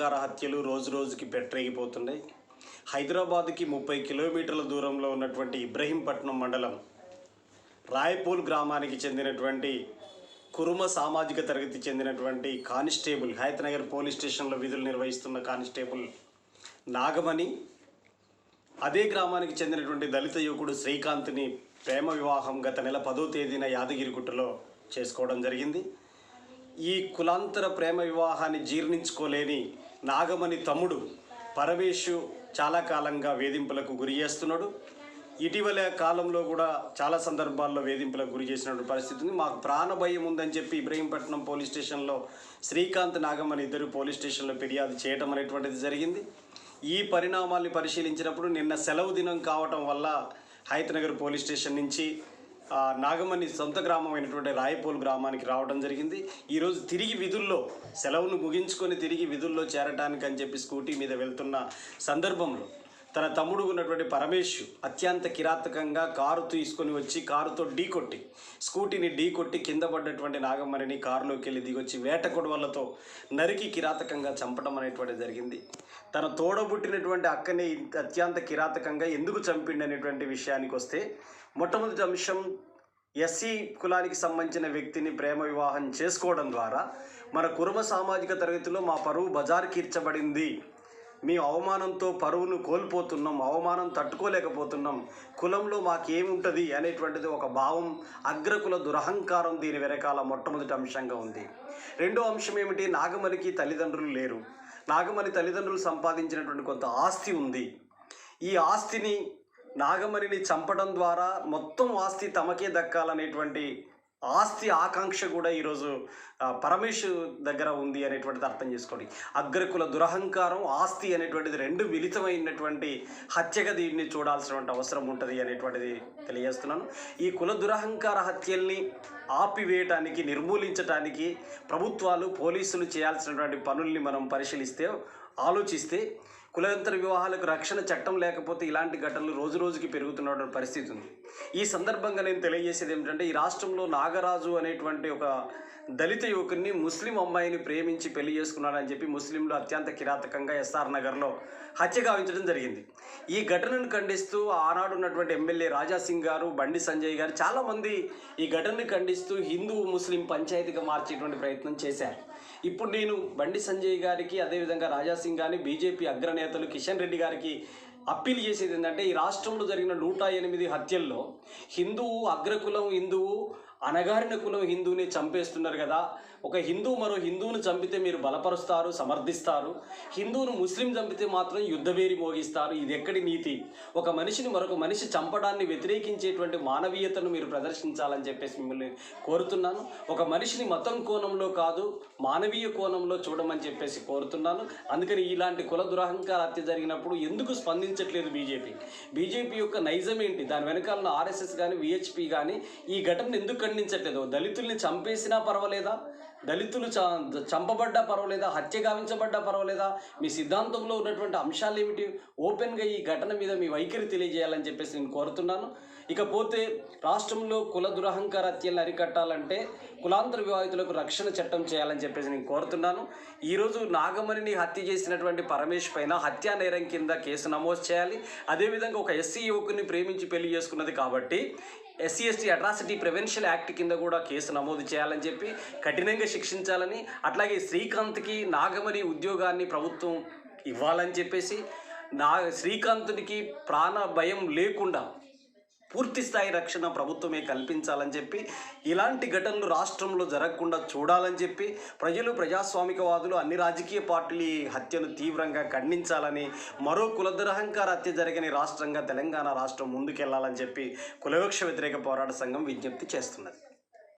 దురహంకార హత్యలు రోజు రోజుకి పెట్టరేగిపోతున్నాయి. హైదరాబాద్కి 30 కిలోమీటర్ల దూరంలో ఉన్నటువంటి ఇబ్రహీంపట్నం మండలం రాయపూల్ గ్రామానికి చెందినటువంటి కురుమ సామాజిక తరగతి చెందినటువంటి కానిస్టేబుల్, హయత్నగర్ పోలీస్ స్టేషన్లో విధులు నిర్వహిస్తున్న కానిస్టేబుల్ నాగమణి అదే గ్రామానికి చెందినటువంటి దళిత యువకుడు శ్రీకాంత్ని ప్రేమ వివాహం గత నెల 10వ తేదీన యాదగిరిగుట్టలో చేసుకోవడం జరిగింది. ఈ కులాంతర ప్రేమ వివాహాన్ని జీర్ణించుకోలేని నాగమణి తమ్ముడు పరమేశు చాలా కాలంగా వేధింపులకు గురి చేస్తున్నాడు. ఇటీవల కాలంలో కూడా చాలా సందర్భాల్లో వేధింపులకు గురి చేసినటువంటి పరిస్థితి ఉంది. మాకు ప్రాణభయం ఉందని చెప్పి ఇబ్రహీంపట్నం పోలీస్ స్టేషన్లో శ్రీకాంత్, నాగమణి ఇద్దరు పోలీస్ స్టేషన్లో ఫిర్యాదు చేయడం అనేటువంటిది జరిగింది. ఈ పరిణామాల్ని పరిశీలించినప్పుడు నిన్న సెలవు దినం కావటం వల్ల హయత్నగర్ పోలీస్ స్టేషన్ నుంచి నాగమణి సొంత గ్రామం అయినటువంటి రాయపూల్ గ్రామానికి రావడం జరిగింది. ఈరోజు తిరిగి విధుల్లో సెలవును ముగించుకొని తిరిగి విధుల్లో చేరటానికి అని చెప్పి స్కూటీ మీద వెళ్తున్న సందర్భంలో తన తమ్ముడు ఉన్నటువంటి పరమేశ్ అత్యంత కిరాతకంగా కారు తీసుకొని వచ్చి కారుతో స్కూటీని ఢీకొట్టి కింద పడ్డటువంటి నాగమణిని కారులోకి వెళ్ళి దిగొచ్చి వేట కొడవలతో నరికి కిరాతకంగా చంపడం అనేటువంటిది జరిగింది. తన తోడబుట్టినటువంటి అక్కని అత్యంత కిరాతకంగా ఎందుకు చంపిండి అనేటువంటి విషయానికి వస్తే, మొట్టమొదటి అంశం ఎస్సీ కులానికి సంబంధించిన వ్యక్తిని ప్రేమ వివాహం చేసుకోవడం ద్వారా మన కురుమ సామాజిక తరగతిలో మా పరువు బజారు కీర్చబడింది, మీ అవమానంతో పరువును కోల్పోతున్నాం, అవమానం తట్టుకోలేకపోతున్నాం, కులంలో మాకేముంటుంది అనేటువంటిది ఒక భావం, అగ్రకుల దురహంకారం దీని వెనకాల మొట్టమొదటి అంశంగా ఉంది. రెండో అంశం ఏమిటి? నాగమణికి తల్లిదండ్రులు లేరు. నాగమణి తల్లిదండ్రులు సంపాదించినటువంటి కొంత ఆస్తి ఉంది. ఈ ఆస్తిని నాగమణిని చంపడం ద్వారా మొత్తం ఆస్తి తమకే దక్కాలనేటువంటి ఆస్తి ఆకాంక్ష కూడా ఈరోజు పరమేశ్ దగ్గర ఉంది అనేటువంటిది అర్థం చేసుకోండి. అగ్రకుల దురహంకారం, ఆస్తి అనేటువంటిది రెండు మిళితమైనటువంటి హత్యగా దీన్ని చూడాల్సినటువంటి అవసరం ఉంటుంది అనేటువంటిది తెలియజేస్తున్నాను. ఈ కుల దురహంకార హత్యల్ని ఆపివేయటానికి, నిర్మూలించడానికి ప్రభుత్వాలు, పోలీసులు చేయాల్సినటువంటి పనుల్ని మనం ఆలోచిస్తే కులాంతర వివాహాలకు రక్షణ చట్టం లేకపోతే ఇలాంటి ఘటనలు రోజు రోజుకి పెరుగుతున్న పరిస్థితి ఉంది. ఈ సందర్భంగా నేను తెలియజేసేది ఏమిటంటే, ఈ రాష్ట్రంలో నాగరాజు అనేటువంటి ఒక దళిత యువకుడిని ముస్లిం అమ్మాయిని ప్రేమించి పెళ్లి చేసుకున్నాడని చెప్పి ముస్లింలు అత్యంత కిరాతకంగా ఎస్ఆర్ నగర్లో హత్య గావించడం జరిగింది. ఈ ఘటనను ఖండిస్తూ ఆనాడు ఉన్నటువంటి ఎమ్మెల్యే రాజాసింగ్ గారు, బండి సంజయ్ గారు చాలామంది ఈ ఘటనను ఖండిస్తూ హిందూ ముస్లిం పంచాయతీగా మార్చేటువంటి ప్రయత్నం చేశారు. ఇప్పుడు నేను బండి సంజయ్ గారికి, అదేవిధంగా రాజాసింగ్ గారిని, బీజేపీ అగ్రనేతలు కిషన్ రెడ్డి గారికి అప్పీల్ చేసేది ఏంటంటే, ఈ రాష్ట్రంలో జరిగిన 108 హత్యల్లో హిందువు, అగ్రకులం హిందువు, అణగారిన కులం హిందువుని చంపేస్తున్నారు కదా. ఒక హిందువు మరో హిందువును చంపితే మీరు బలపరుస్తారు, సమర్థిస్తారు. హిందువును ముస్లిం చంపితే మాత్రం యుద్ధవేరి మోగిస్తారు. ఇది ఎక్కడి నీతి? ఒక మనిషిని మరొక మనిషి చంపడాన్ని వ్యతిరేకించేటువంటి మానవీయతను మీరు ప్రదర్శించాలని చెప్పేసి మిమ్మల్ని కోరుతున్నాను. ఒక మనిషిని మతం కోణంలో కాదు, మానవీయ కోణంలో చూడమని చెప్పేసి కోరుతున్నాను. అందుకని ఇలాంటి కుల దురహంకార హత్య జరిగినప్పుడు ఎందుకు స్పందించట్లేదు బీజేపీ యొక్క నైజం ఏంటి? దాని వెనకాల ఆర్ఎస్ఎస్ కానీ, విహెచ్పి కానీ ఈ ఘటనను ఎందుకు ఖండించట్లేదు? దళితుల్ని చంపేసినా పర్వాలేదా? దళితులు చంపబడ్డా పర్వాలేదా? హత్య గావించబడ్డా పర్వాలేదా? మీ సిద్ధాంతంలో ఉన్నటువంటి అంశాలు ఏమిటి? ఓపెన్గా ఈ ఘటన మీద మీ వైఖరి తెలియజేయాలని చెప్పేసి నేను కోరుతున్నాను. ఇకపోతే రాష్ట్రంలో కుల దురహంకార హత్యలను అరికట్టాలంటే కులాంతర వివాహితులకు రక్షణ చట్టం చేయాలని చెప్పేసి నేను కోరుతున్నాను. ఈరోజు నాగమణిని హత్య చేసినటువంటి పరమేశ్ పైన హత్యా నేరం కింద కేసు నమోదు చేయాలి. అదేవిధంగా ఒక ఎస్సీ యువకుని ప్రేమించి పెళ్లి చేసుకున్నది కాబట్టి SC ST atrocity prevention act కింద కూడా కేసు నమోదు చేయాలని చెప్పి కఠినంగా శిక్షించాలని, అట్లాగే శ్రీకాంత్కి నాగమణి ఉద్యోగాన్ని ప్రభుత్వం ఇవ్వాలని చెప్పేసి, శ్రీకాంత్కి ప్రాణ భయం లేకుండా పూర్తి స్థాయి రక్షణ ప్రభుత్వమే కల్పించాలని చెప్పి, ఇలాంటి ఘటనలు రాష్ట్రంలో జరగకుండా చూడాలని చెప్పి ప్రజాస్వామికవాదులు, అన్ని రాజకీయ పార్టీలు ఈ హత్యను తీవ్రంగా ఖండించాలని, మరో కులదురహంకార హత్య జరిగిన రాష్ట్రంగా తెలంగాణ రాష్ట్రం ముందుకెళ్లాలని చెప్పి కులవివక్ష వ్యతిరేక పోరాట సంఘం విజ్ఞప్తి చేస్తున్నది.